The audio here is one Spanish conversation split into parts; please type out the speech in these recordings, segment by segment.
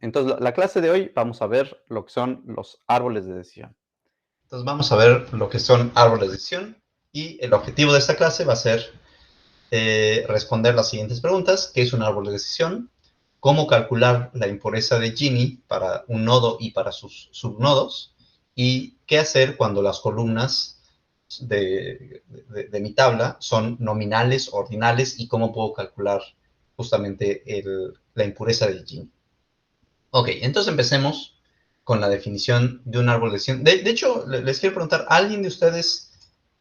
Entonces, la clase de hoy vamos a ver lo que son los árboles de decisión. Entonces, vamos a ver lo que son árboles de decisión y el objetivo de esta clase va a ser responder las siguientes preguntas. ¿Qué es un árbol de decisión? ¿Cómo calcular la impureza de Gini para un nodo y para sus subnodos? ¿Y qué hacer cuando las columnas de mi tabla son nominales, ordinales, y cómo puedo calcular justamente la impureza de Gini? Ok, entonces empecemos con la definición de un árbol de decisión. De hecho, les quiero preguntar, ¿alguien de ustedes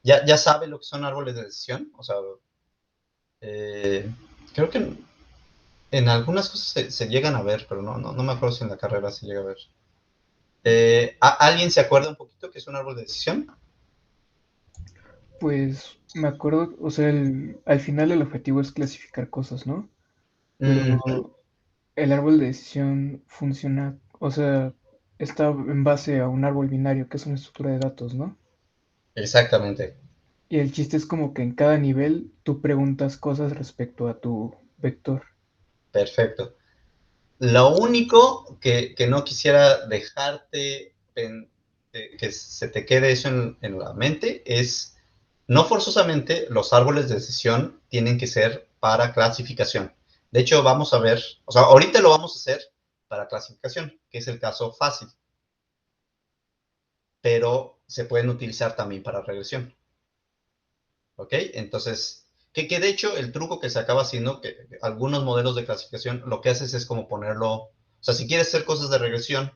ya sabe lo que son árboles de decisión? O sea, eh, creo que en algunas cosas se llegan a ver, pero no me acuerdo si en la carrera se llega a ver. ¿Alguien se acuerda un poquito qué es un árbol de decisión? Pues me acuerdo, o sea, al final el objetivo es clasificar cosas, ¿no? Mm, Pero el árbol de decisión funciona, o sea, está en base a un árbol binario, que es una estructura de datos, ¿no? exactamente, Y el chiste es como que en cada nivel tú preguntas cosas respecto a tu vector. perfecto. Lo único que no quisiera dejarte que se te quede eso en la mente es, no forzosamente los árboles de decisión tienen que ser para clasificación. De hecho, vamos a ver, o sea, ahorita lo vamos a hacer para clasificación, que es el caso fácil, pero se pueden utilizar también para regresión. ¿Ok? Entonces, que de hecho el truco que se acaba haciendo, que algunos modelos de clasificación, lo que haces es como ponerlo, o sea, si quieres hacer cosas de regresión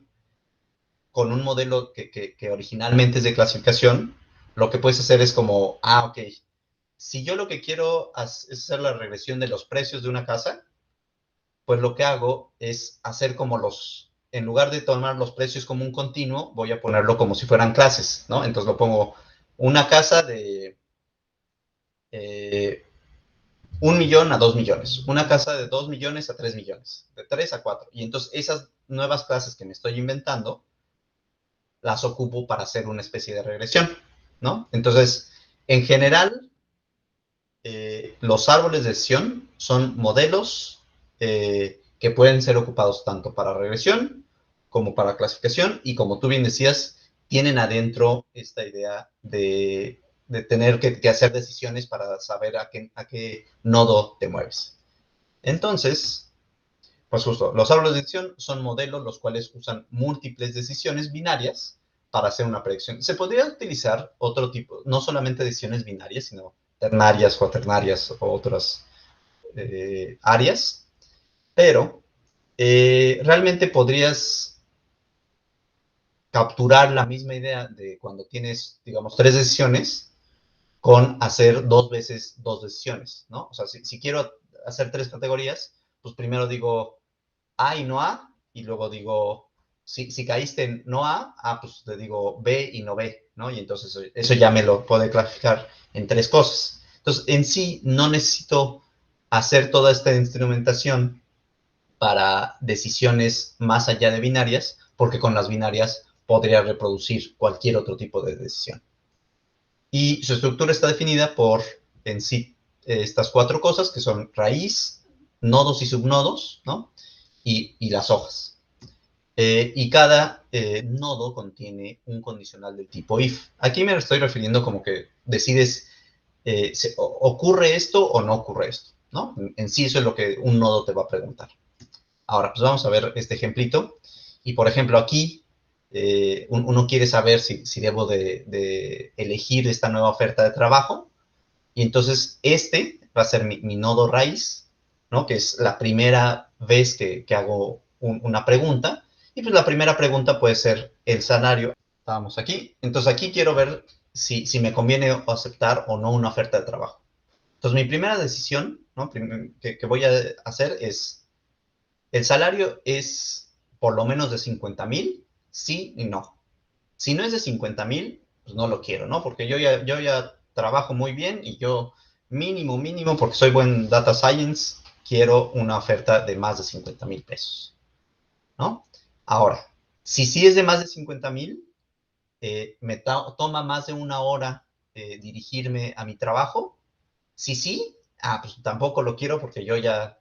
con un modelo que originalmente es de clasificación, lo que puedes hacer es como, ok, si yo lo que quiero es hacer la regresión de los precios de una casa, pues lo que hago es hacer como en lugar de tomar los precios como un continuo, voy a ponerlo como si fueran clases, ¿no? Entonces lo pongo una casa de eh, 1 millón a 2 millones, una casa de 2 millones a 3 millones, de 3 a 4. Y entonces esas nuevas clases que me estoy inventando, las ocupo para hacer una especie de regresión, ¿no? Entonces, en general, los árboles de decisión son modelos que pueden ser ocupados tanto para regresión como para clasificación, y como tú bien decías, tienen adentro esta idea de tener que hacer decisiones para saber a qué nodo te mueves. Entonces, pues justo, los árboles de decisión son modelos los cuales usan múltiples decisiones binarias para hacer una predicción. Se podría utilizar otro tipo, no solamente decisiones binarias, sino ternarias, cuaternarias o otras áreas, pero realmente podrías capturar la misma idea de cuando tienes, digamos, 3 decisiones con hacer 2 veces 2 decisiones, ¿no? O sea, si quiero hacer 3 categorías, pues primero digo A y no A, y luego digo, si caíste en no A, pues te digo B y no B, ¿no? Y entonces eso ya me lo puede clasificar en 3 cosas. Entonces, en sí, no necesito hacer toda esta instrumentación para decisiones más allá de binarias, porque con las binarias podría reproducir cualquier otro tipo de decisión. Y su estructura está definida por, en sí, estas 4 cosas, que son raíz, nodos y subnodos, ¿no? Y las hojas. Y cada nodo contiene un condicional del tipo if. Aquí me estoy refiriendo como que decides, ¿ocurre esto o no ocurre esto? ¿No? En sí eso es lo que un nodo te va a preguntar. Ahora, pues vamos a ver este ejemplito. Y por ejemplo, aquí uno quiere saber si debo de elegir esta nueva oferta de trabajo. Y entonces este va a ser mi nodo raíz, ¿no? Que es la primera vez que hago una pregunta. Y pues la primera pregunta puede ser el salario. Estábamos aquí. Entonces aquí quiero ver si me conviene aceptar o no una oferta de trabajo. Entonces mi primera decisión, ¿no? que voy a hacer es, ¿el salario es por lo menos de 50,000? Sí y no. Si no es de 50,000, pues no lo quiero, ¿no? Porque yo ya trabajo muy bien y yo mínimo, porque soy buen data science, quiero una oferta de más de 50,000 pesos, ¿no? Ahora, si sí es de más de 50,000, me toma más de una hora dirigirme a mi trabajo. Si sí, pues tampoco lo quiero porque yo ya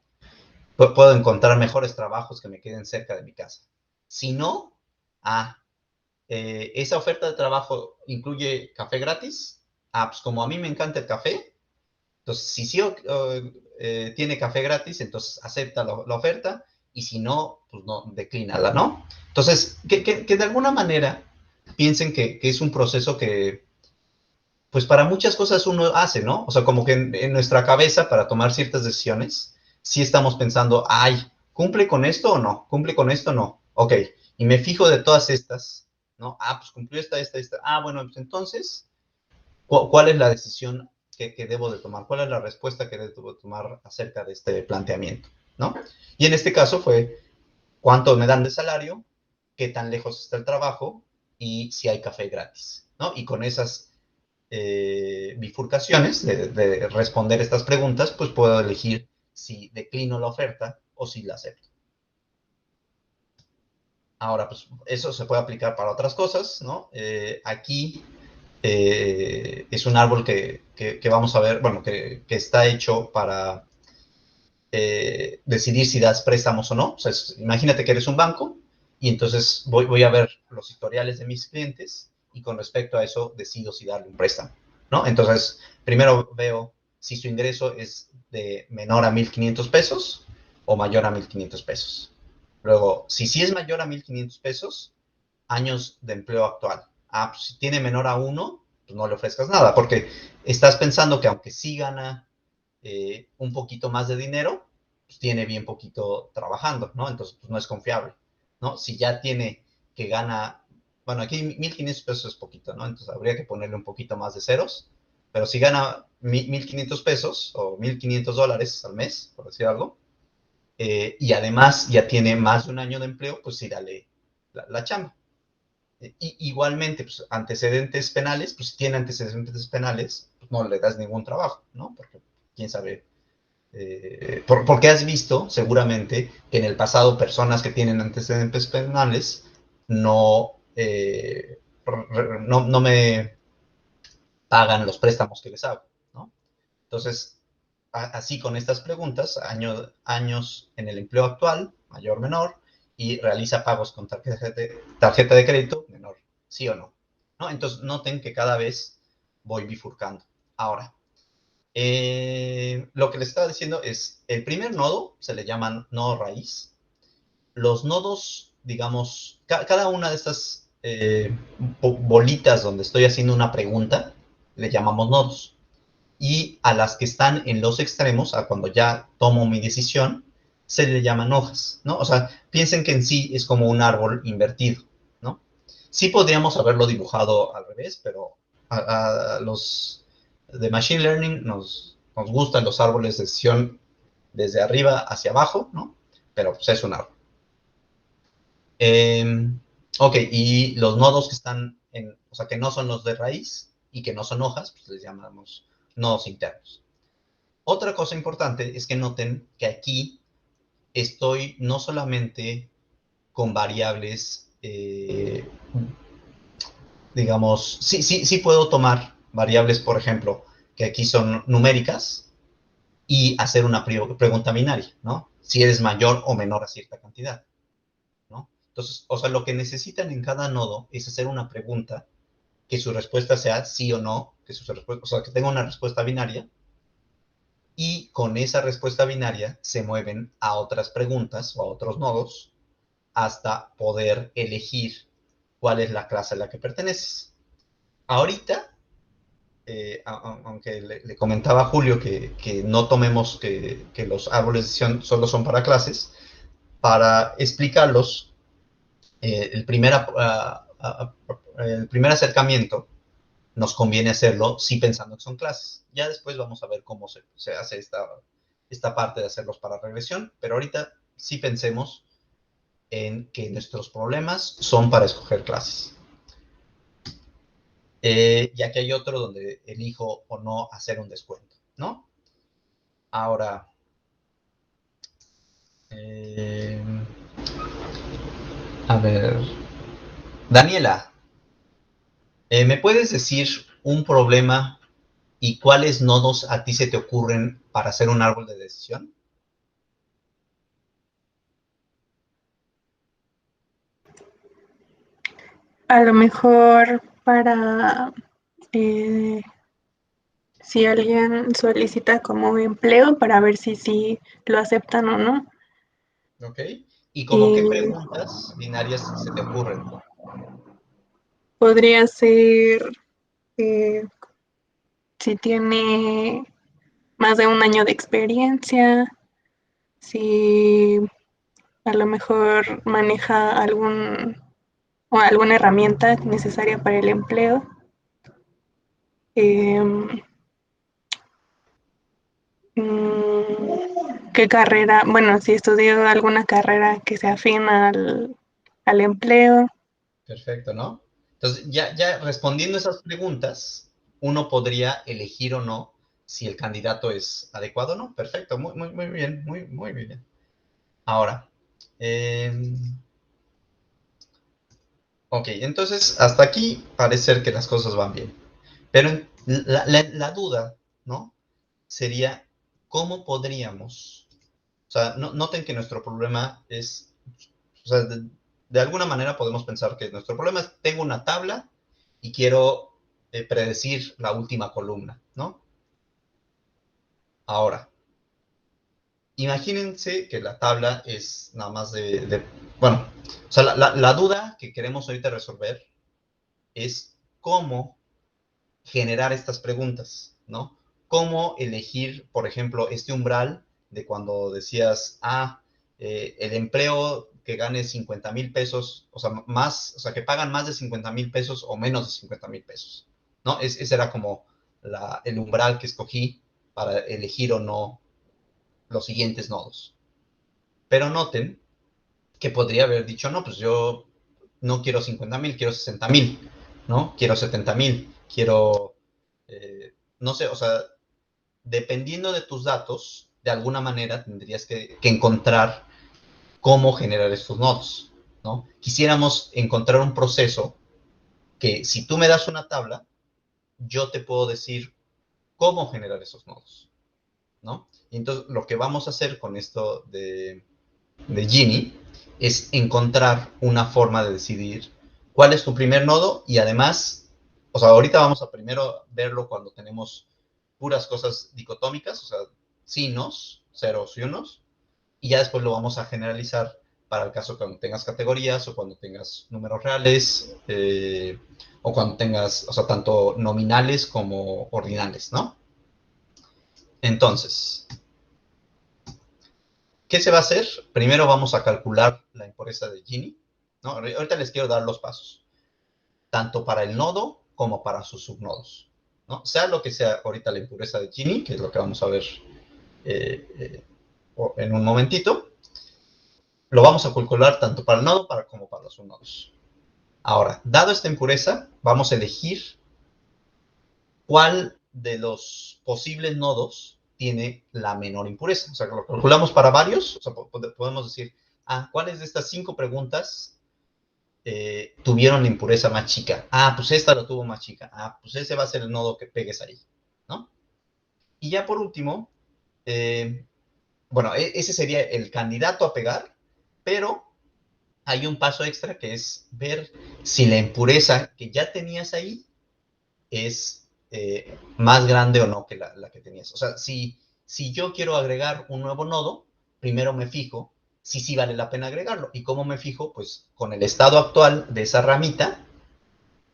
puedo encontrar mejores trabajos que me queden cerca de mi casa. Si no, esa oferta de trabajo incluye café gratis. Pues como a mí me encanta el café, entonces si sí tiene café gratis, entonces acepta la oferta, y si no, pues no, declínala, ¿no? Entonces, que de alguna manera piensen que es un proceso que, pues para muchas cosas uno hace, ¿no? O sea, como que en nuestra cabeza, para tomar ciertas decisiones, sí estamos pensando, ay, ¿cumple con esto o no? ¿Cumple con esto o no? Ok, y me fijo de todas estas, ¿no? Pues cumplió esta. Bueno, pues entonces, ¿cuál es la decisión que debo de tomar? ¿Cuál es la respuesta que debo de tomar acerca de este planteamiento, ¿no? Y en este caso fue, ¿cuánto me dan de salario? ¿Qué tan lejos está el trabajo? Y si hay café gratis, ¿no? Y con esas bifurcaciones de responder estas preguntas, pues puedo elegir si declino la oferta o si la acepto. Ahora, pues eso se puede aplicar para otras cosas, ¿no? Aquí es un árbol que vamos a ver, bueno, que está hecho para decidir si das préstamos o no. O sea, imagínate que eres un banco y entonces voy a ver los historiales de mis clientes y con respecto a eso decido si darle un préstamo, ¿no? Entonces, primero veo si su ingreso es de menor a 1,500 pesos o mayor a 1,500 pesos. Luego, si sí es mayor a 1,500 pesos, años de empleo actual. Pues si tiene menor a 1, pues no le ofrezcas nada, porque estás pensando que aunque sí gana un poquito más de dinero, pues tiene bien poquito trabajando, ¿no? Entonces, pues no es confiable, ¿no? Si ya tiene que gana, bueno, aquí 1,500 pesos es poquito, ¿no? Entonces habría que ponerle un poquito más de ceros, pero si gana 1,500 pesos o $1,500 al mes, por decir algo, y además ya tiene más de un año de empleo, pues sí, dale la chamba. Igualmente, pues, antecedentes penales, pues si tiene antecedentes penales, pues no le das ningún trabajo, ¿no? Porque quién sabe, porque has visto seguramente que en el pasado personas que tienen antecedentes penales no, no me pagan los préstamos que les hago, ¿no? Entonces, así con estas preguntas, años en el empleo actual, mayor, menor, y realiza pagos con tarjeta de crédito, menor, sí o no, ¿no? Entonces, noten que cada vez voy bifurcando. Ahora, lo que les estaba diciendo es, el primer nodo se le llama nodo raíz. Los nodos, digamos, cada una de estas bolitas donde estoy haciendo una pregunta, le llamamos nodos. Y a las que están en los extremos, a cuando ya tomo mi decisión, se le llaman hojas, ¿no? O sea, piensen que en sí es como un árbol invertido, ¿no? Sí podríamos haberlo dibujado al revés, pero a los de Machine Learning nos gustan los árboles de decisión desde arriba hacia abajo, ¿no? Pero pues es un árbol. Ok, y los nodos que están o sea, que no son los de raíz y que no son hojas, pues les llamamos nodos internos. Otra cosa importante es que noten que aquí estoy no solamente con variables, digamos, sí puedo tomar variables, por ejemplo, que aquí son numéricas y hacer una pregunta binaria, ¿no? Si eres mayor o menor a cierta cantidad, ¿no? Entonces, o sea, lo que necesitan en cada nodo es hacer una pregunta que su respuesta sea sí o no, o sea, que tenga una respuesta binaria, y con esa respuesta binaria se mueven a otras preguntas o a otros nodos hasta poder elegir cuál es la clase a la que perteneces. Ahorita, aunque le comentaba a Julio que no tomemos que los árboles de decisión solo son para clases, para explicarlos, el primer acercamiento nos conviene hacerlo sí pensando que son clases. Ya después vamos a ver cómo se hace esta parte de hacerlos para regresión, pero ahorita sí pensemos en que nuestros problemas son para escoger clases. Ya que hay otro donde elijo o no hacer un descuento, ¿no? Ahora, a ver, Daniela, ¿me puedes decir un problema y cuáles nodos a ti se te ocurren para hacer un árbol de decisión? A lo mejor para eh, si alguien solicita como empleo para ver si sí lo aceptan o no. ¿Ok? ¿Y como qué Y preguntas binarias se te ocurren? podría ser eh, si tiene más de un año de experiencia, si a lo mejor maneja o alguna herramienta necesaria para el empleo. Eh, ¿Qué carrera? Bueno, si estudió alguna carrera que se afina al empleo. Perfecto, ¿no? Entonces, ya respondiendo esas preguntas, uno podría elegir o no si el candidato es adecuado o no. Perfecto, muy bien, muy bien. Ahora, eh, ok, entonces hasta aquí parece ser que las cosas van bien. Pero la duda, ¿no? Sería cómo podríamos, o sea, noten que nuestro problema es, o sea, de alguna manera podemos pensar que nuestro problema es, tengo una tabla y quiero predecir la última columna, ¿no? Ahora, imagínense que la tabla es nada más bueno, o sea, la duda que queremos ahorita resolver es cómo generar estas preguntas, ¿no? ¿Cómo elegir, por ejemplo, este umbral de cuando decías, el empleo que gane 50,000 pesos, o sea, más, o sea, que pagan más de 50,000 pesos o menos de 50,000 pesos, ¿no? Ese era como el umbral que escogí para elegir o no los siguientes nodos. Pero noten que podría haber dicho, no, pues yo no quiero 50,000, quiero 60,000, ¿no? Quiero 70,000, quiero, no sé, o sea, dependiendo de tus datos, de alguna manera tendrías que encontrar cómo generar estos nodos, ¿no? Quisiéramos encontrar un proceso que si tú me das una tabla, yo te puedo decir cómo generar esos nodos, ¿no? Y entonces lo que vamos a hacer con esto de Gini es encontrar una forma de decidir cuál es tu primer nodo y además, o sea, ahorita vamos a primero verlo cuando tenemos puras cosas dicotómicas, o sea, sinos, ceros y unos, y ya después lo vamos a generalizar para el caso cuando tengas categorías o cuando tengas números reales, o cuando tengas, o sea, tanto nominales como ordinales, ¿no? Entonces, ¿qué se va a hacer? Primero vamos a calcular la impureza de Gini, ¿no? Ahorita les quiero dar los pasos, tanto para el nodo como para sus subnodos, ¿no? Sea lo que sea ahorita la impureza de Gini, que es lo que vamos a ver eh, eh, en un momentito, lo vamos a calcular tanto para el nodo como para los subnodos. Ahora, dado esta impureza, vamos a elegir cuál de los posibles nodos tiene la menor impureza. O sea, lo calculamos para varios, o sea, podemos decir, ¿cuáles de estas 5 preguntas tuvieron la impureza más chica? Pues esta lo tuvo más chica. Pues ese va a ser el nodo que pegues ahí, ¿no? Y ya por último, bueno, ese sería el candidato a pegar, pero hay un paso extra que es ver si la impureza que ya tenías ahí es más grande o no que la que tenías. O sea, si yo quiero agregar un nuevo nodo, primero me fijo si sí vale la pena agregarlo. ¿Y cómo me fijo? Pues con el estado actual de esa ramita,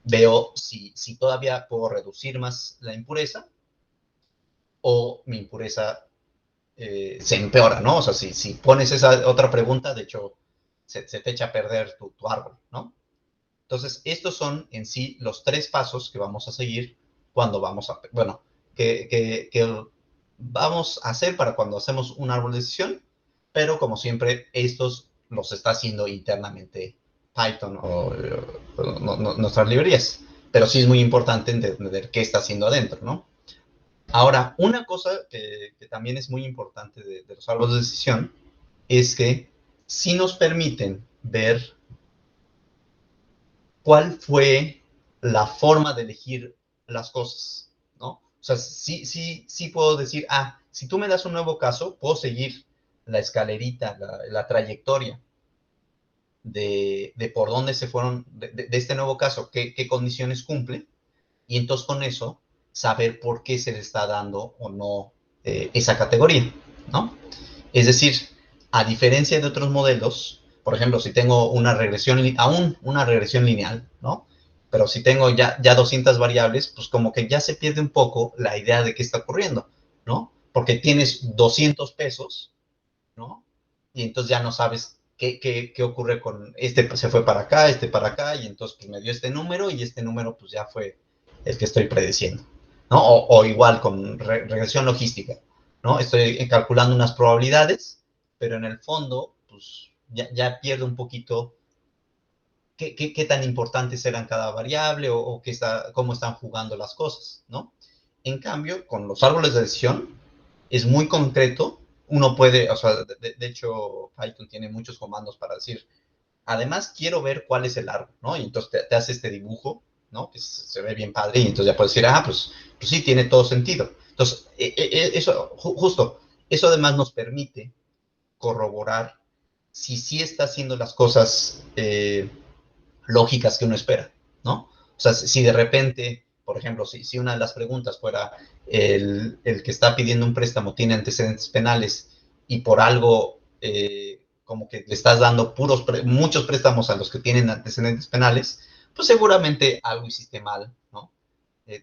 veo si todavía puedo reducir más la impureza o mi impureza se empeora, ¿no? O sea, si pones esa otra pregunta, de hecho, se te echa a perder tu árbol, ¿no? Entonces, estos son en sí los 3 pasos que vamos a seguir cuando vamos a, bueno, que vamos a hacer para cuando hacemos un árbol de decisión, pero como siempre, estos los está haciendo internamente Python o nuestras librerías. Pero sí es muy importante entender qué está haciendo adentro, ¿no? Ahora, una cosa que también es muy importante de los árboles de decisión es que sí nos permiten ver cuál fue la forma de elegir las cosas, ¿no? O sea, sí puedo decir, si tú me das un nuevo caso, puedo seguir la escalerita, la trayectoria. de por dónde se fueron, de este nuevo caso, qué condiciones cumple, y entonces con eso saber por qué se le está dando o no esa categoría, ¿no? Es decir, a diferencia de otros modelos, por ejemplo, si tengo una regresión, aún una regresión lineal, ¿no? Pero si tengo ya 200 variables, pues como que ya se pierde un poco la idea de qué está ocurriendo, ¿no? Porque tienes 200 pesos, ¿no? Y entonces ya no sabes qué ocurre con este, se fue para acá, y entonces pues me dio este número, y este número pues ya fue el que estoy predeciendo, ¿no? O igual con regresión logística, ¿no? Estoy calculando unas probabilidades, pero en el fondo, pues ya pierdo un poquito qué tan importantes eran cada variable o cómo están jugando las cosas, ¿no? En cambio, con los árboles de decisión, es muy concreto. Uno puede, o sea, de hecho, Python tiene muchos comandos para decir, además quiero ver cuál es el árbol, ¿no? Y entonces te hace este dibujo, ¿no? Que se ve bien padre, y entonces ya puedes decir, pues sí, tiene todo sentido. Entonces, eso, justo, eso además nos permite corroborar si sí está haciendo las cosas lógicas que uno espera, ¿no? O sea, si de repente, por ejemplo, si una de las preguntas fuera el que está pidiendo un préstamo tiene antecedentes penales, y por algo como que le estás dando muchos préstamos a los que tienen antecedentes penales, pues seguramente algo hiciste mal, ¿no?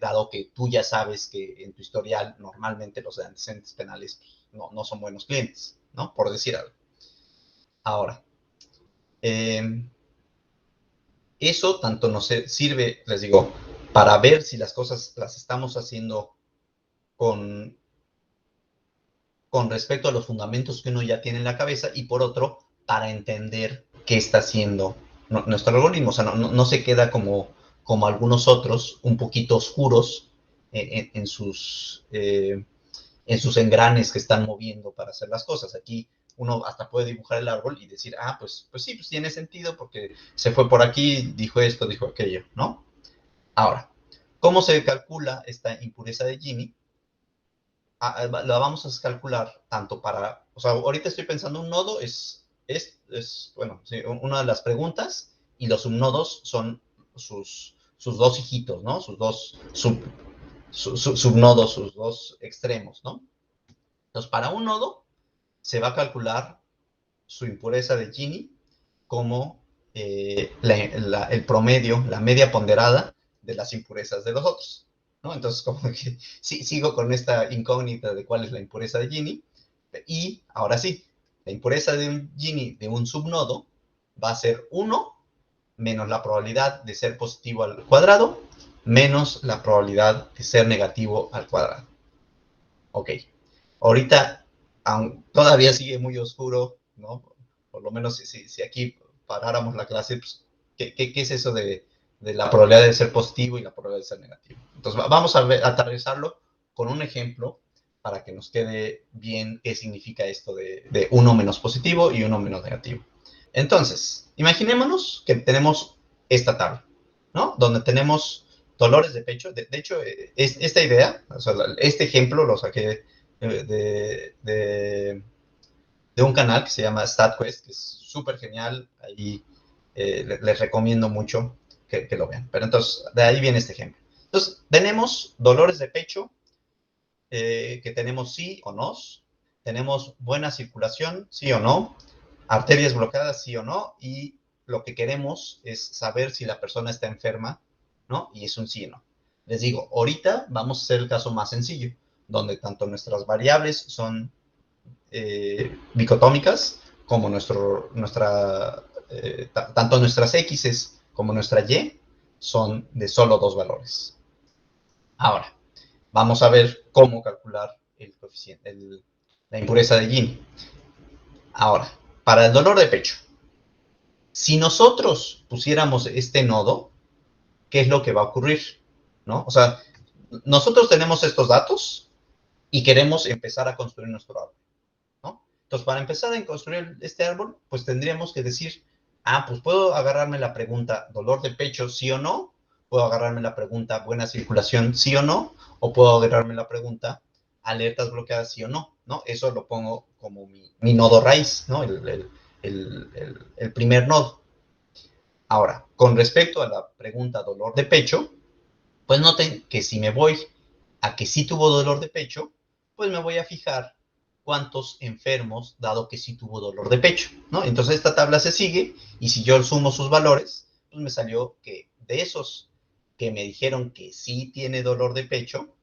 Dado que tú ya sabes que en tu historial normalmente los de antecedentes penales pues, no son buenos clientes, ¿no? Por decir algo. Ahora, eso tanto nos sirve, les digo, para ver si las cosas las estamos haciendo con respecto a los fundamentos que uno ya tiene en la cabeza, y por otro, para entender qué está haciendo nuestro algoritmo. O sea, no se queda como algunos otros, un poquito oscuros en sus engranes que están moviendo para hacer las cosas. Aquí uno hasta puede dibujar el árbol y decir, pues sí, pues tiene sentido porque se fue por aquí, dijo esto, dijo aquello, ¿no? Ahora, ¿cómo se calcula esta impureza de Gini? La vamos a calcular tanto para, o sea, ahorita estoy pensando, un nodo es bueno, sí, una de las preguntas, y los subnodos son sus dos hijitos, ¿no? Sus dos subnodos, sus dos extremos, ¿no? Entonces, para un nodo se va a calcular su impureza de Gini como el promedio, la media ponderada de las impurezas de los otros, ¿no? Entonces, como que sí, sigo con esta incógnita de cuál es la impureza de Gini, y ahora sí, la impureza de un Gini de un subnodo va a ser 1 menos la probabilidad de ser positivo al cuadrado menos la probabilidad de ser negativo al cuadrado. Ok, ahorita todavía sigue muy oscuro, ¿no? Por lo menos si aquí paráramos la clase, pues, ¿qué es eso de la probabilidad de ser positivo y la probabilidad de ser negativo? Entonces, vamos a aterrizarlo con un ejemplo para que nos quede bien qué significa esto de 1 menos positivo y 1 menos negativo. Entonces, imaginémonos que tenemos esta tabla, ¿no? Donde tenemos dolores de pecho. De hecho, esta idea, o sea, este ejemplo lo saqué de un canal que se llama StatQuest, que es súper genial. Ahí les recomiendo mucho que lo vean. Pero entonces, de ahí viene este ejemplo. Entonces, tenemos dolores de pecho, que tenemos sí o no. Tenemos buena circulación, sí o no. Arterias bloqueadas, sí o no. Y lo que queremos es saber si la persona está enferma, ¿no? Y es un sí o no. Les digo, ahorita vamos a hacer el caso más sencillo, donde tanto nuestras variables son dicotómicas, como tanto nuestras X como nuestra Y son de solo 2 valores. Ahora, vamos a ver cómo calcular el coeficiente, la impureza de Gini. Ahora, para el dolor de pecho, si nosotros pusiéramos este nodo, ¿qué es lo que va a ocurrir? ¿No? O sea, nosotros tenemos estos datos y queremos empezar a construir nuestro árbol, ¿no? Entonces, para empezar a construir este árbol, pues tendríamos que decir, pues puedo agarrarme la pregunta dolor de pecho, sí o no, puedo agarrarme la pregunta buena circulación, sí o no, o puedo agarrarme la pregunta alertas bloqueadas, sí o no, ¿no? Eso lo pongo como mi nodo raíz, ¿no? El primer nodo. Ahora, con respecto a la pregunta dolor de pecho, pues noten que si me voy a que sí tuvo dolor de pecho, pues me voy a fijar cuántos enfermos, dado que sí tuvo dolor de pecho, ¿no? Entonces esta tabla se sigue y si yo sumo sus valores, pues me salió que de esos que me dijeron que sí tiene dolor de pecho,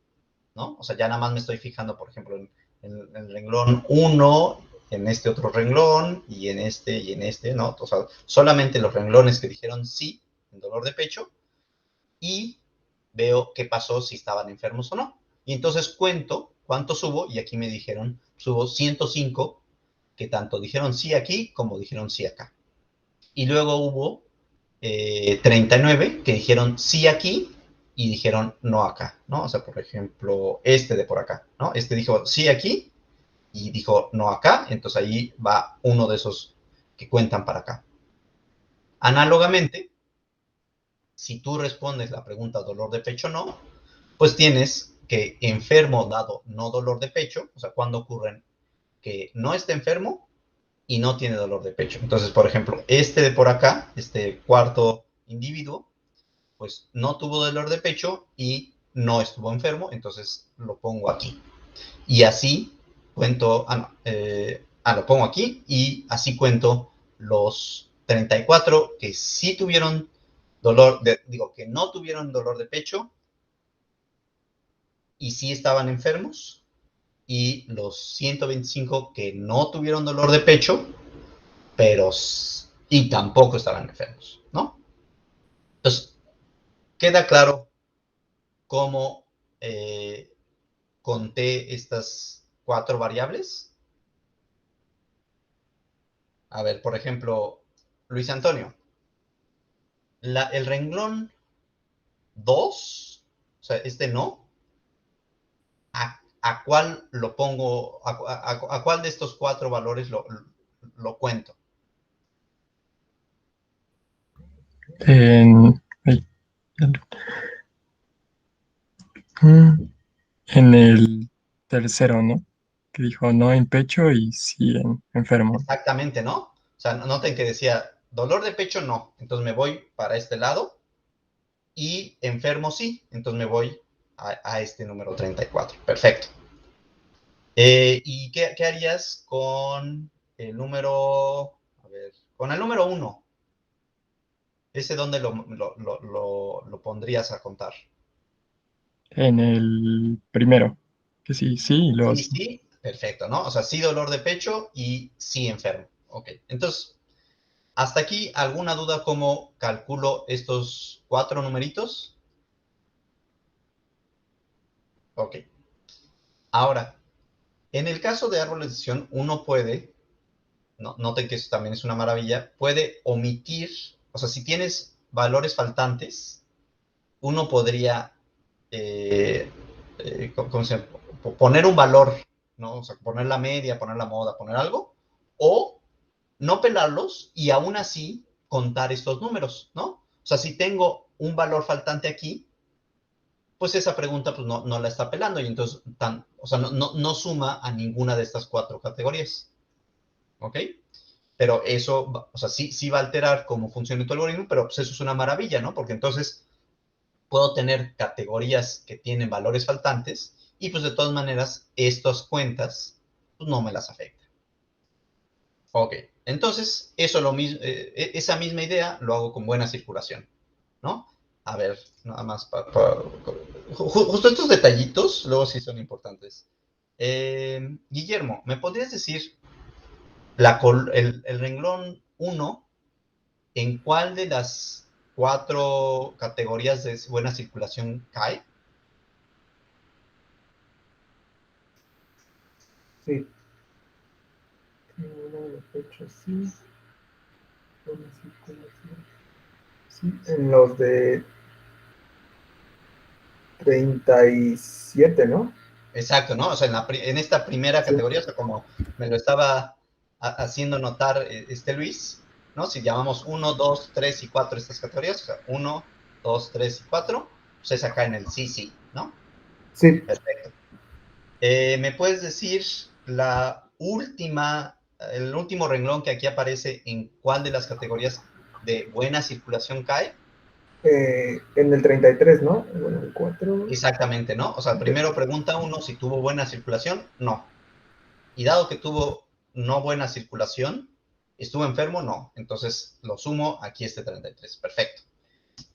¿no? O sea, ya nada más me estoy fijando, por ejemplo, en el renglón 1, en este otro renglón, y en este, ¿no? O sea, solamente los renglones que dijeron sí, en dolor de pecho, y veo qué pasó, si estaban enfermos o no. Y entonces cuento cuántos hubo, y aquí me dijeron, hubo 105, que tanto dijeron sí aquí como dijeron sí acá. Y luego hubo 39 que dijeron sí aquí y dijeron no acá, ¿no? O sea, por ejemplo, este de por acá, ¿no? Este dijo sí aquí y dijo no acá, entonces ahí va uno de esos que cuentan para acá. Análogamente, si tú respondes la pregunta dolor de pecho no, pues tienes que enfermo dado no dolor de pecho, o sea, cuando ocurren que no está enfermo y no tiene dolor de pecho. Entonces, por ejemplo, este de por acá, este cuarto individuo, pues no tuvo dolor de pecho y no estuvo enfermo, entonces lo pongo aquí. Y así cuento, lo pongo aquí y así cuento los 34 que sí tuvieron que no tuvieron dolor de pecho y sí estaban enfermos, y los 125 que no tuvieron dolor de pecho, pero y tampoco estaban enfermos, ¿no? Entonces, queda claro cómo conté estas 4 variables. A ver, por ejemplo, Luis Antonio, el renglón 2, o sea, este no, ¿a cuál lo pongo, a cuál de estos 4 valores lo cuento? Ay, en el tercero, ¿no? Que dijo no en pecho y sí en enfermo. Exactamente, ¿no? O sea, noten que decía dolor de pecho no, entonces me voy para este lado, y enfermo sí, entonces me voy a este número 34. Perfecto. ¿Y qué harías con el número, a ver, con el número 1? ¿Ese dónde lo pondrías a contar? En el primero, que sí, sí, y luego Sí, sí. sí, perfecto, ¿no? O sea, sí dolor de pecho y sí enfermo. Ok, entonces, hasta aquí, ¿alguna duda cómo calculo estos 4 numeritos? Ok. Ahora, en el caso de árbol de decisión, uno puede, noten que eso también es una maravilla, puede omitir, o sea, si tienes valores faltantes, uno podría, ¿cómo se llama? Poner un valor, ¿no? O sea, poner la media, poner la moda, poner algo, o no pelarlos y aún así contar estos números, ¿no? O sea, si tengo un valor faltante aquí, pues esa pregunta pues no la está pelando y entonces o sea, no suma a ninguna de estas 4 categorías, ¿ok? Pero eso, o sea, sí va a alterar cómo funciona tu algoritmo, pero pues eso es una maravilla, ¿no? Porque entonces puedo tener categorías que tienen valores faltantes y pues de todas maneras estas cuentas pues no me las afectan. Ok, entonces eso lo mismo, esa misma idea lo hago con buena circulación, ¿no? A ver, nada más justo estos detallitos luego sí son importantes. Guillermo, ¿me podrías decir el renglón 1 en cuál de las 4 categorías de buena circulación cae? Sí. Uno de pecho, sí. Buena circulación. Sí. En los de 37, ¿no? Exacto, ¿no? O sea, en esta primera Sí. categoría, o sea, como me lo estaba haciendo notar Luis, ¿no? Si llamamos 1, 2, 3 y 4 estas categorías, o sea, 1, 2, 3 y 4, pues es acá en el sí, sí, ¿no? Sí. Perfecto. ¿Me puedes decir el último renglón que aquí aparece, en cuál de las categorías de buena circulación cae? En el 33, ¿no? Bueno, el 4. Exactamente, ¿no? O sea, primero pregunta uno si tuvo buena circulación, no. Y dado que tuvo no buena circulación, ¿estuvo enfermo? No. Entonces lo sumo aquí este 33. Perfecto.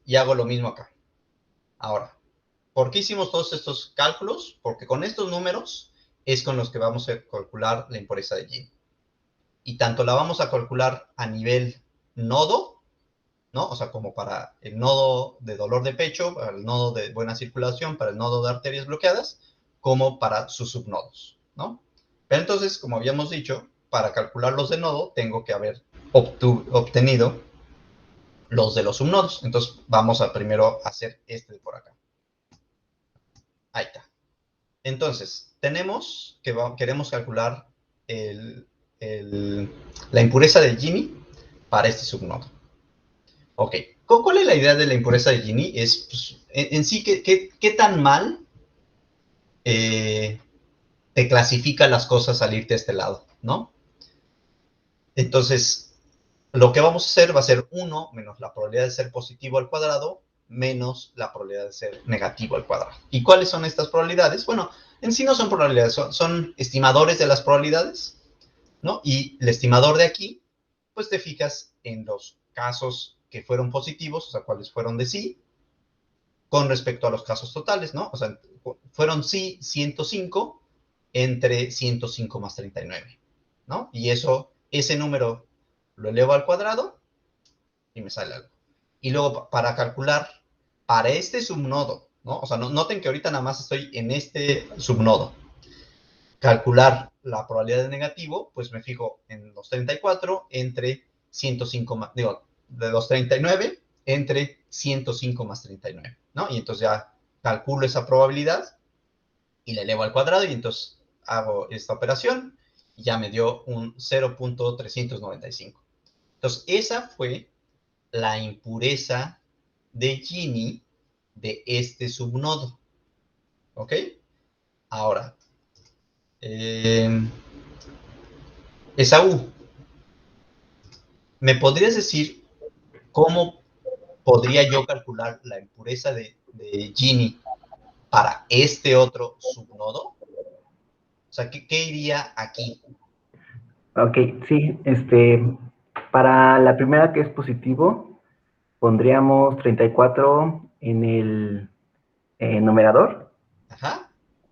Y hago lo mismo acá. Ahora, ¿por qué hicimos todos estos cálculos? Porque con estos números es con los que vamos a calcular la impureza de Gini. Y tanto la vamos a calcular a nivel nodo, ¿no? O sea, como para el nodo de dolor de pecho, para el nodo de buena circulación, para el nodo de arterias bloqueadas, como para sus subnodos, ¿no? Pero entonces, como habíamos dicho, para calcular los de nodo, tengo que haber obtenido los de los subnodos. Entonces, vamos a primero hacer este de por acá. Ahí está. Entonces, tenemos que queremos calcular la impureza de Gini para este subnodo. Ok. ¿Cuál es la idea de la impureza de Gini? Es, pues, en sí, ¿qué tan mal te clasifica las cosas al irte a este lado, ¿no? Entonces, lo que vamos a hacer va a ser 1 menos la probabilidad de ser positivo al cuadrado menos la probabilidad de ser negativo al cuadrado. ¿Y cuáles son estas probabilidades? Bueno, en sí no son probabilidades, son estimadores de las probabilidades, ¿no? Y el estimador de aquí, pues te fijas en los casos que fueron positivos, o sea, cuáles fueron de sí, con respecto a los casos totales, ¿no? O sea, fueron sí 105 entre 105 más 39, ¿no? Y ese número lo elevo al cuadrado y me sale algo. Y luego para calcular para este subnodo, ¿no? O sea, noten que ahorita nada más estoy en este subnodo. Calcular la probabilidad de negativo, pues me fijo en los 34 entre 105 más, digo, de los 39 entre 105 más 39, ¿no? Y entonces ya calculo esa probabilidad y la elevo al cuadrado y entonces hago esta operación y ya me dio un 0.395. Entonces, esa fue la impureza de Gini de este subnodo. ¿Ok? Ahora, Esaú, ¿me podrías decir cómo podría yo calcular la impureza de Gini para este otro subnodo? O sea, ¿qué iría aquí? Ok, sí, para la primera que es positivo, pondríamos 34 en el numerador Ajá.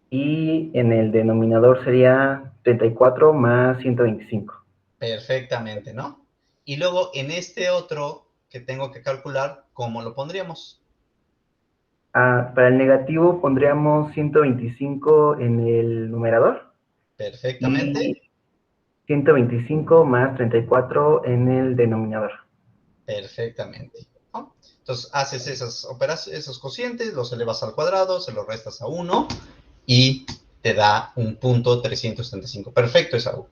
y en el denominador sería 34 más 125. Perfectamente, ¿no? Y luego en este otro que tengo que calcular, ¿cómo lo pondríamos? Para el negativo pondríamos 125 en el numerador Perfectamente. y 125 más 34 en el denominador. Perfectamente, ¿no? Entonces haces esas operaciones, esos cocientes, los elevas al cuadrado, se los restas a 1 y te da un punto 375. Perfecto, Esaú.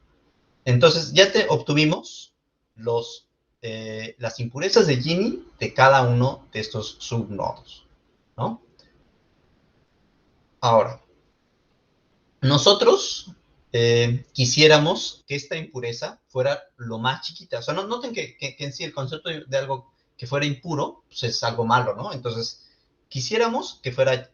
Entonces ya te obtuvimos las impurezas de Gini de cada uno de estos subnodos, ¿no? Ahora, nosotros quisiéramos que esta impureza fuera lo más chiquita. O sea, noten que en sí el concepto de algo que fuera impuro, pues es algo malo, ¿no? Entonces, quisiéramos que fuera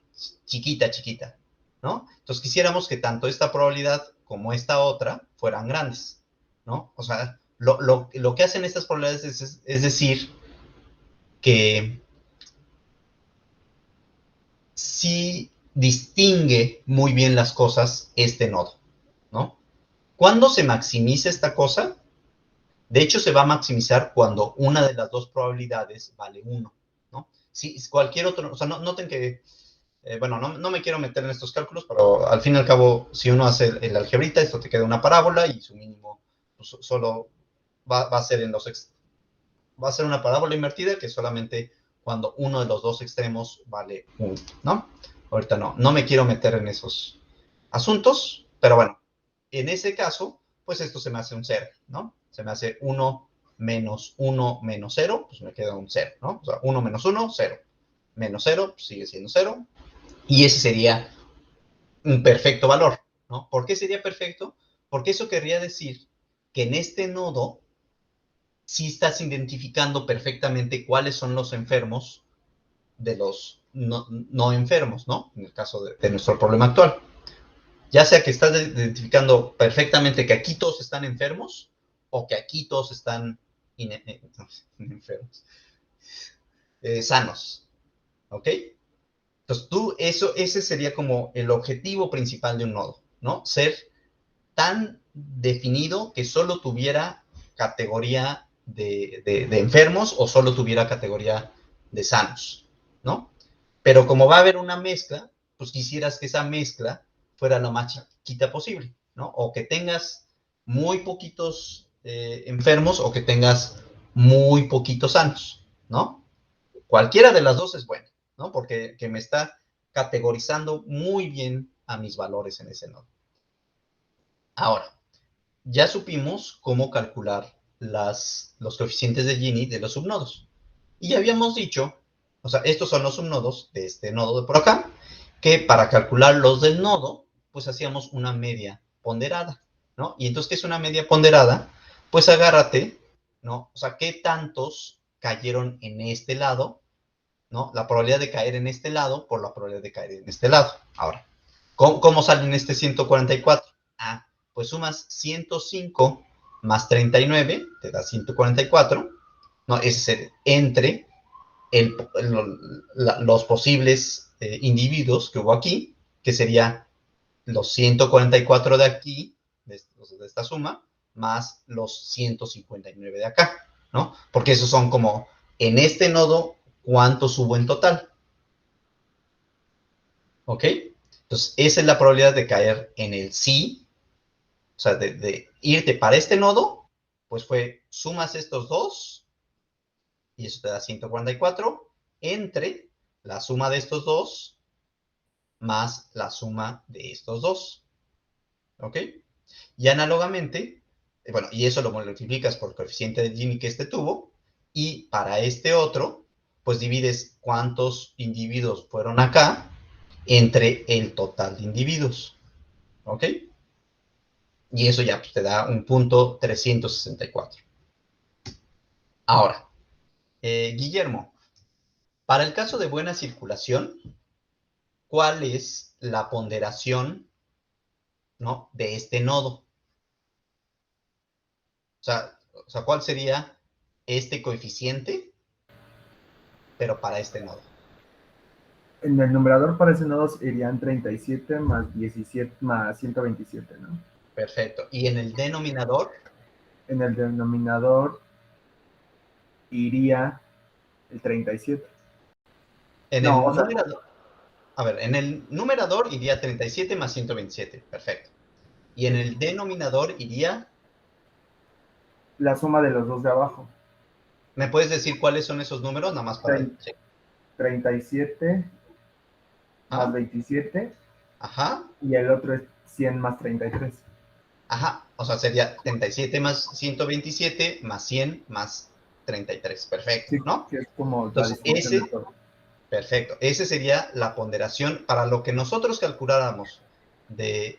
chiquita, chiquita, ¿no? Entonces, quisiéramos que tanto esta probabilidad como esta otra fueran grandes, ¿no? O sea, lo que hacen estas probabilidades es decir que sí distingue muy bien las cosas este nodo, ¿no? ¿Cuándo se maximiza esta cosa? De hecho, se va a maximizar cuando una de las dos probabilidades vale 1, ¿no? Si cualquier otro, o sea, noten que, bueno, no me quiero meter en estos cálculos, pero al fin y al cabo, si uno hace el algebrita, esto te queda una parábola y su mínimo pues, solo va a ser va a ser una parábola invertida que solamente cuando uno de los dos extremos vale 1, ¿no? Ahorita no me quiero meter en esos asuntos, pero bueno, en ese caso, pues esto se me hace un 0, ¿no? Se me hace 1 menos 1 menos 0, pues me queda un 0, ¿no? O sea, 1 menos 1, 0. Menos 0, pues sigue siendo 0. Y ese sería un perfecto valor, ¿no? ¿Por qué sería perfecto? Porque eso querría decir que en este nodo sí estás identificando perfectamente cuáles son los enfermos de los no enfermos, ¿no? En el caso de nuestro problema actual. Ya sea que estás identificando perfectamente que aquí todos están enfermos o que aquí todos están enfermos, sanos, ¿ok? Entonces ese sería como el objetivo principal de un nodo, ¿no? Ser tan definido que solo tuviera categoría de enfermos o solo tuviera categoría de sanos, ¿no? Pero como va a haber una mezcla, pues quisieras que esa mezcla fuera lo más chiquita posible, ¿no? O que tengas muy poquitos enfermos o que tengas muy poquitos sanos, ¿no? Cualquiera de las dos es buena, ¿no? Porque me está categorizando muy bien a mis valores en ese nodo. Ahora, ya supimos cómo calcular los coeficientes de Gini de los subnodos. Y ya habíamos dicho, o sea, estos son los subnodos de este nodo de por acá, que para calcular los del nodo, pues hacíamos una media ponderada, ¿no? Y entonces, ¿qué es una media ponderada? Pues agárrate, ¿no? O sea, ¿qué tantos cayeron en este lado, ¿no? La probabilidad de caer en este lado por la probabilidad de caer en este lado. Ahora, ¿cómo sale en este 144? Ah, pues sumas 105 más 39, te da 144, ¿no? Es entre los posibles individuos que hubo aquí, que sería los 144 de aquí, de esta suma, más los 159 de acá, ¿no? Porque esos son como, en este nodo, ¿cuántos hubo en total? ¿Ok? Entonces, esa es la probabilidad de caer en el sí, o sea, de irte para este nodo, pues sumas estos dos, y eso te da 144, entre la suma de estos dos, más la suma de estos dos, ¿ok? Y análogamente, bueno, y eso lo multiplicas por el coeficiente de Gini que este tuvo, y para este otro, pues divides cuántos individuos fueron acá entre el total de individuos, ¿ok? Y eso ya pues, te da un punto 364. Ahora, Guillermo, para el caso de buena circulación, ¿cuál es la ponderación, ¿no? de este nodo? O sea, ¿cuál sería este coeficiente, pero para este nodo? En el numerador para ese nodo irían 37 más 17 más 127, ¿no? Perfecto. ¿Y en el denominador? En el denominador iría el 37. En No, el o sea, numerador, a ver, en el numerador iría 37 más 127. Perfecto. Y en el denominador iría... la suma de los dos de abajo. ¿Me puedes decir cuáles son esos números? Nada más para... Sí. 37 más 27 Ajá. y el otro es 100 más 33. Ajá. O sea, sería 37 más 127 más 100 más 33. Perfecto, Sí, ¿no? que es como la Entonces, distribución de todo. perfecto. Ese sería la ponderación para lo que nosotros calculáramos de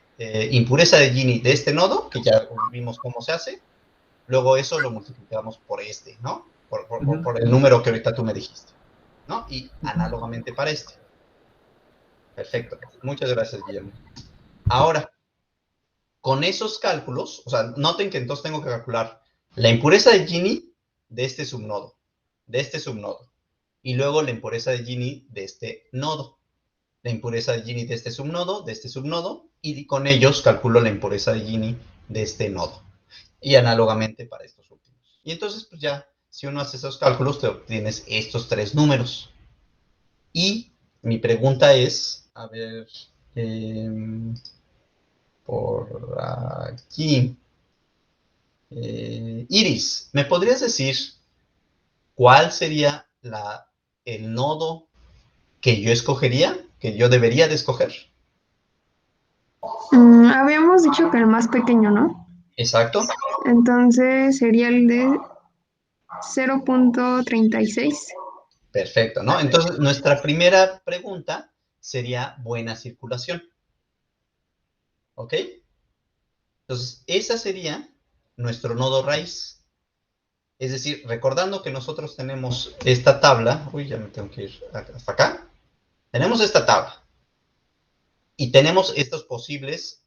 impureza de Gini de este nodo, que ya vimos cómo se hace. Luego eso lo multiplicamos por este, ¿no? Por el número que ahorita tú me dijiste, ¿no? Y análogamente para este. Perfecto. Muchas gracias, Guillermo. Ahora, con esos cálculos, o sea, noten que entonces tengo que calcular la impureza de Gini de este subnodo, y luego la impureza de Gini de este nodo, la impureza de Gini de este subnodo, y con ellos calculo la impureza de Gini de este nodo. Y análogamente para estos últimos. Y entonces, pues ya, si uno hace esos cálculos, te obtienes estos tres números. Y mi pregunta es, a ver, por aquí, Iris, ¿me podrías decir cuál sería el nodo que yo escogería, que yo debería de escoger? Habíamos dicho que el más pequeño, ¿no? Exacto. Entonces sería el de 0.36. Perfecto, ¿no? Entonces, nuestra primera pregunta sería buena circulación. ¿Ok? Entonces, esa sería nuestro nodo raíz. Es decir, recordando que nosotros tenemos esta tabla, uy, ya me tengo que ir hasta acá, tenemos esta tabla y tenemos estos posibles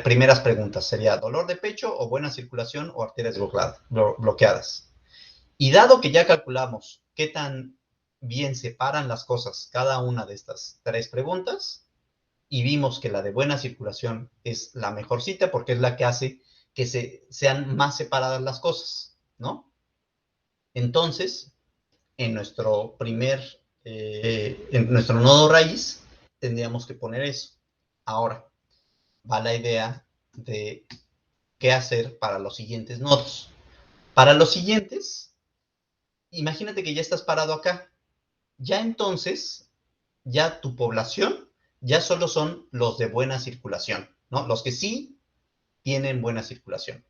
primeras preguntas, sería dolor de pecho o buena circulación o arterias bloqueadas. Y dado que ya calculamos qué tan bien separan las cosas cada una de estas tres preguntas, y vimos que la de buena circulación es la mejor cita porque es la que hace que sean más separadas las cosas, ¿no? Entonces, en nuestro en nuestro nodo raíz, tendríamos que poner eso. Ahora, va la idea de qué hacer para los siguientes nodos. Para los siguientes, imagínate que ya estás parado acá. Ya entonces, ya tu población, ya solo son los de buena circulación, ¿no? Los que sí tienen buena circulación,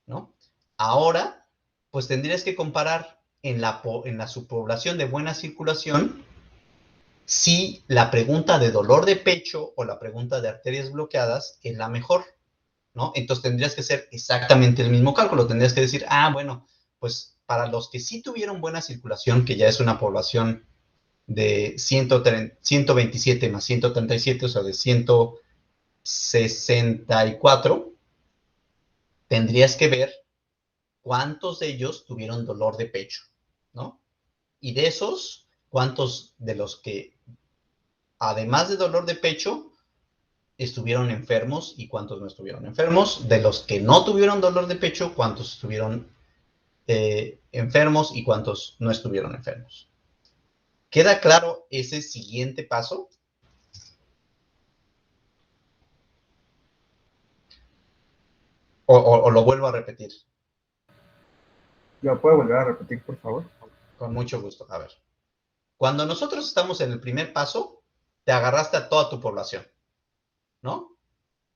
¿no? Ahora, pues tendrías que comparar en la subpoblación de buena circulación si la pregunta de dolor de pecho o la pregunta de arterias bloqueadas es la mejor, ¿no? Entonces tendrías que hacer exactamente el mismo cálculo. Tendrías que decir, bueno, pues para los que sí tuvieron buena circulación, que ya es una población de 127 más 137, o sea, de 164, tendrías que ver cuántos de ellos tuvieron dolor de pecho, ¿no? Y de esos, cuántos de los que, además de dolor de pecho, estuvieron enfermos y cuántos no estuvieron enfermos. De los que no tuvieron dolor de pecho, cuántos estuvieron enfermos y cuántos no estuvieron enfermos. ¿Queda claro ese siguiente paso? ¿O lo vuelvo a repetir? ¿Lo puedo volver a repetir, por favor? Con mucho gusto. A ver. Cuando nosotros estamos en el primer paso, te agarraste a toda tu población, ¿no?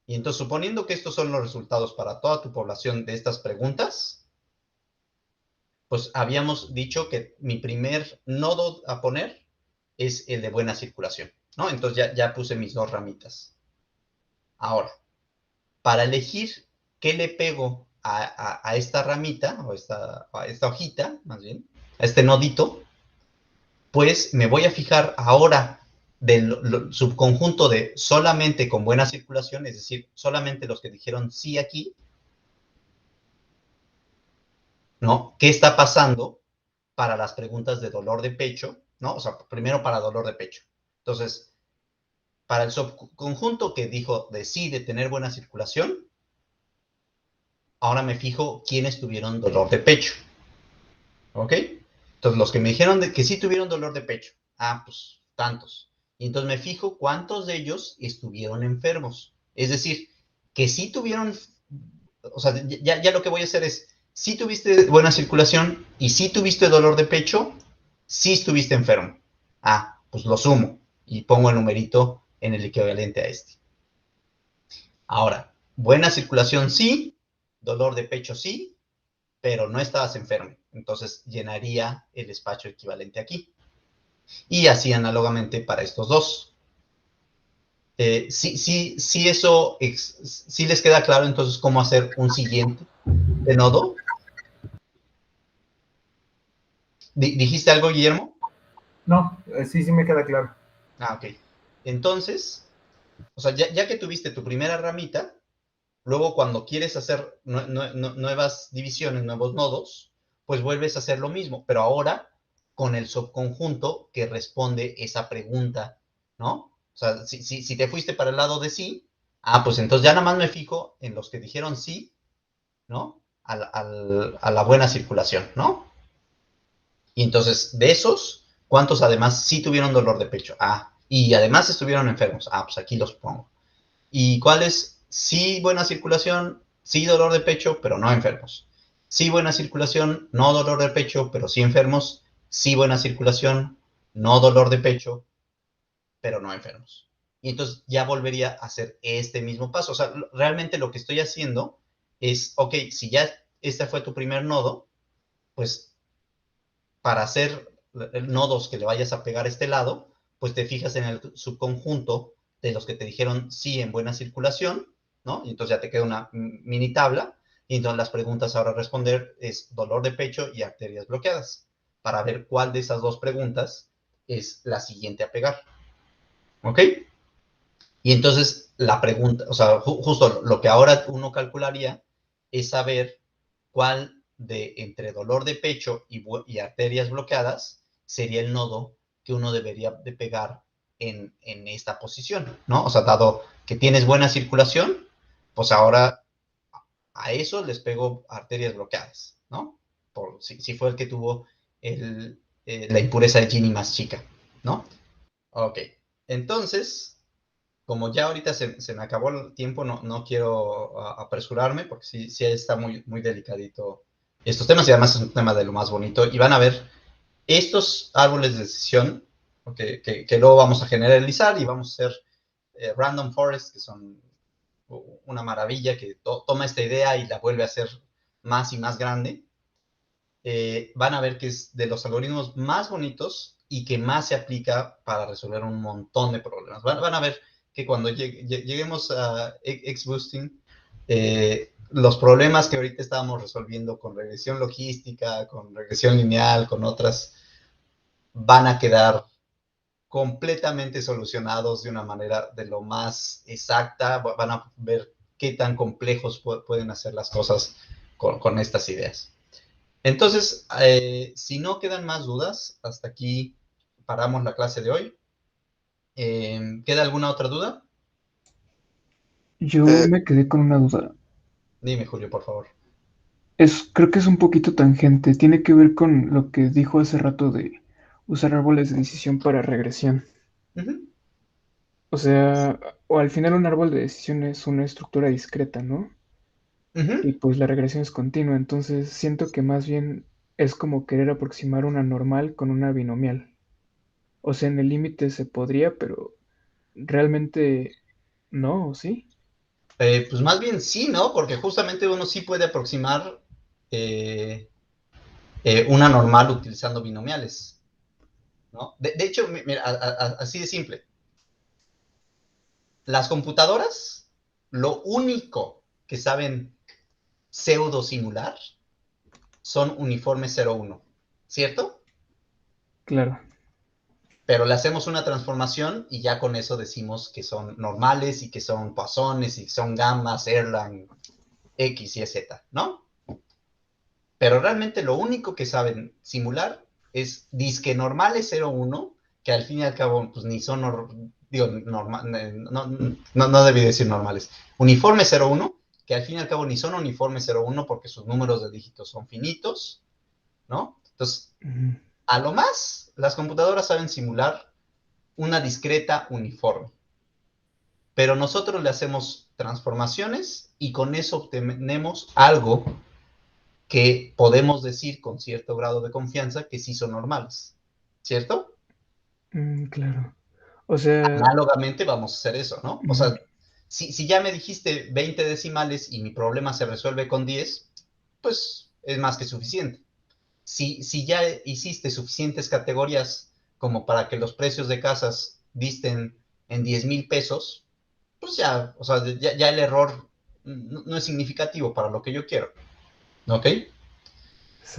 Y entonces, suponiendo que estos son los resultados para toda tu población de estas preguntas, pues habíamos dicho que mi primer nodo a poner es el de buena circulación, ¿no? Entonces ya puse mis dos ramitas. Ahora, para elegir qué le pego a esta ramita, o a esta hojita, más bien, a este nodito, pues me voy a fijar ahora del subconjunto de solamente con buena circulación, es decir, solamente los que dijeron sí aquí, ¿no? ¿Qué está pasando para las preguntas de dolor de pecho, ¿no? O sea, primero para dolor de pecho. Entonces, para el subconjunto que dijo de sí, de tener buena circulación, ahora me fijo quiénes tuvieron dolor de pecho. ¿Ok? Entonces, los que me dijeron que sí tuvieron dolor de pecho, pues tantos. Y entonces me fijo cuántos de ellos estuvieron enfermos. Es decir, que sí tuvieron, o sea, ya lo que voy a hacer es, si tuviste buena circulación y si tuviste dolor de pecho, sí estuviste enfermo. Pues lo sumo y pongo el numerito en el equivalente a este. Ahora, buena circulación sí, dolor de pecho sí, pero no estabas enfermo. Entonces llenaría el espacio equivalente aquí. Y así análogamente para estos dos. Sí, eso sí les queda claro entonces cómo hacer un siguiente de nodo. ¿Dijiste algo, Guillermo? No, sí me queda claro. Ok. Entonces, o sea, ya que tuviste tu primera ramita, luego cuando quieres hacer nuevas divisiones, nuevos nodos, pues vuelves a hacer lo mismo, pero ahora con el subconjunto que responde esa pregunta, ¿no? O sea, si te fuiste para el lado de sí, pues entonces ya nada más me fijo en los que dijeron sí, ¿no? A la buena circulación, ¿no? Y entonces, de esos, ¿cuántos además sí tuvieron dolor de pecho? Y además estuvieron enfermos. Pues aquí los pongo. ¿Y cuáles? Sí, buena circulación, sí dolor de pecho, pero no enfermos. Sí, buena circulación, no dolor de pecho, pero sí enfermos. Sí, buena circulación, no dolor de pecho, pero no enfermos. Y entonces ya volvería a hacer este mismo paso. O sea, realmente lo que estoy haciendo es, ok, si ya este fue tu primer nodo, pues para hacer nodos que le vayas a pegar a este lado, pues te fijas en el subconjunto de los que te dijeron sí en buena circulación, ¿no? Y entonces ya te queda una mini tabla. Y entonces las preguntas ahora a responder es dolor de pecho y arterias bloqueadas, para ver cuál de esas dos preguntas es la siguiente a pegar. ¿Ok? Y entonces la pregunta, o sea, justo lo que ahora uno calcularía es saber cuál de entre dolor de pecho y arterias bloqueadas sería el nodo que uno debería de pegar en esta posición, ¿no? O sea, dado que tienes buena circulación, pues ahora a eso les pego arterias bloqueadas, ¿no? Si fue el que tuvo la impureza de Gini más chica, ¿no? Ok, entonces, como ya ahorita se me acabó el tiempo, no quiero apresurarme, porque sí está muy, muy delicadito estos temas, y además es un tema de lo más bonito, y van a ver estos árboles de decisión, que luego vamos a generalizar, y vamos a hacer random forests, que son una maravilla, que toma esta idea y la vuelve a hacer más y más grande. Van a ver que es de los algoritmos más bonitos y que más se aplica para resolver un montón de problemas. Van a ver que cuando lleguemos a XBoosting, los problemas que ahorita estábamos resolviendo con regresión logística, con regresión lineal, con otras, van a quedar completamente solucionados de una manera de lo más exacta. Van a ver qué tan complejos pueden hacer las cosas con estas ideas. Entonces, si no quedan más dudas, hasta aquí paramos la clase de hoy. ¿Queda alguna otra duda? Yo me quedé con una duda. Dime, Julio, por favor. Creo que es un poquito tangente. Tiene que ver con lo que dijo hace rato de usar árboles de decisión para regresión. Uh-huh. O sea, o al final un árbol de decisión es una estructura discreta, ¿no? Uh-huh. Y pues la regresión es continua. Entonces siento que más bien es como querer aproximar una normal con una binomial. O sea, en el límite se podría, pero realmente no, ¿sí? Pues más bien sí, ¿no? Porque justamente uno sí puede aproximar una normal utilizando binomiales, ¿no? De hecho, mira, así de simple. Las computadoras, lo único que saben pseudo simular son uniformes 0,1, ¿cierto? Claro. Pero le hacemos una transformación y ya con eso decimos que son normales y que son Poissones y que son gammas, Erlang, X y Z, ¿no? Pero realmente lo único que saben simular es disque normales 0,1, que al fin y al cabo pues ni son, digo, no debí decir normales, uniformes 0,1, que al fin y al cabo ni son uniformes 0,1 porque sus números de dígitos son finitos, ¿no? Entonces, a lo más, las computadoras saben simular una discreta uniforme. Pero nosotros le hacemos transformaciones y con eso obtenemos algo que podemos decir con cierto grado de confianza que sí son normales, ¿cierto? Claro. O sea, Análogamente vamos a hacer eso, ¿no? O sea, si ya me dijiste 20 decimales y mi problema se resuelve con 10, pues es más que suficiente. Si ya hiciste suficientes categorías como para que los precios de casas disten en 10,000 pesos, pues ya, o sea, ya el error no es significativo para lo que yo quiero, ¿ok?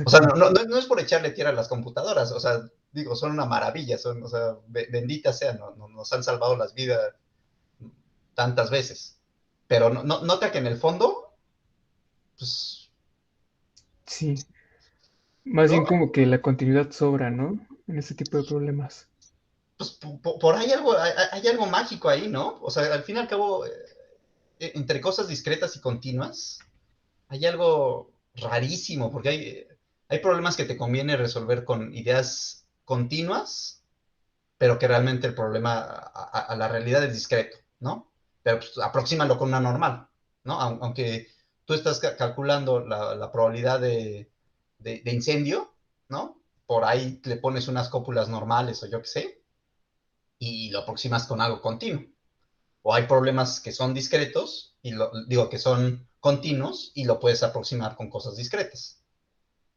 O sea, no es por echarle tierra a las computadoras, o sea, digo, son una maravilla, o sea, benditas sean, nos han salvado las vidas tantas veces. Pero nota que en el fondo, pues... sí. Más bien como que la continuidad sobra, ¿no? En ese tipo de problemas. Pues por ahí hay algo mágico ahí, ¿no? O sea, al fin y al cabo, entre cosas discretas y continuas, hay algo rarísimo, porque hay problemas que te conviene resolver con ideas continuas, pero que realmente el problema a la realidad es discreto, ¿no? Pero pues, aproxímalo con una normal, ¿no? Aunque tú estás calculando la probabilidad de incendio, ¿no? Por ahí le pones unas cópulas normales o yo qué sé, y lo aproximas con algo continuo. O hay problemas que son discretos, digo que son continuos, y lo puedes aproximar con cosas discretas,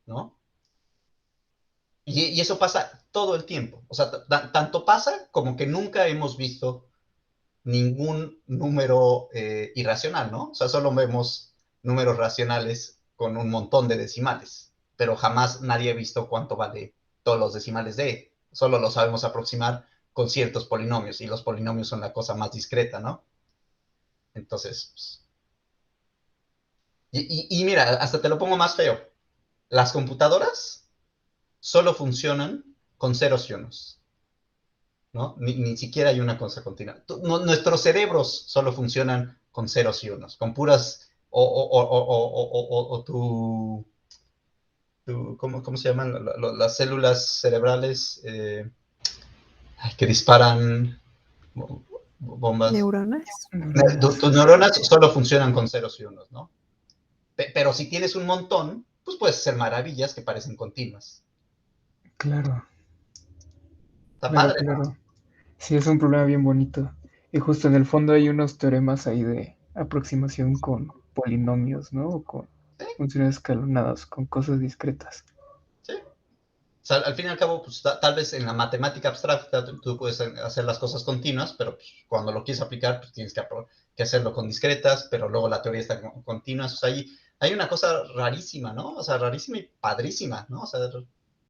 ¿no? Y eso pasa todo el tiempo. O sea, tanto pasa como que nunca hemos visto ningún número irracional, ¿no? O sea, solo vemos números racionales con un montón de decimales, pero jamás nadie ha visto cuánto vale todos los decimales de, solo lo sabemos aproximar con ciertos polinomios, y los polinomios son la cosa más discreta, ¿no? Entonces, pues, y mira, hasta te lo pongo más feo. Las computadoras solo funcionan con ceros y unos, ¿no? Ni siquiera hay una cosa continua. Nuestros cerebros solo funcionan con ceros y unos, con puras, o ¿cómo se llaman? Las células cerebrales que disparan bombas. Neuronas. Tus neuronas solo funcionan con ceros y unos, ¿no? Pero si tienes un montón, pues puedes hacer maravillas que parecen continuas. Claro, Está claro, padre, ¿no? claro. Sí, es un problema bien bonito. Y justo en el fondo hay unos teoremas ahí de aproximación con polinomios, ¿no? O con Sí, funciones escalonadas, con cosas discretas. sí. O sea, al fin y al cabo, pues tal vez en la matemática abstracta tú puedes hacer las cosas continuas, pero pues, cuando lo quieres aplicar, pues tienes que hacerlo con discretas, pero luego la teoría está continua. O sea, hay una cosa rarísima, ¿no? O sea, rarísima y padrísima, ¿no? O sea,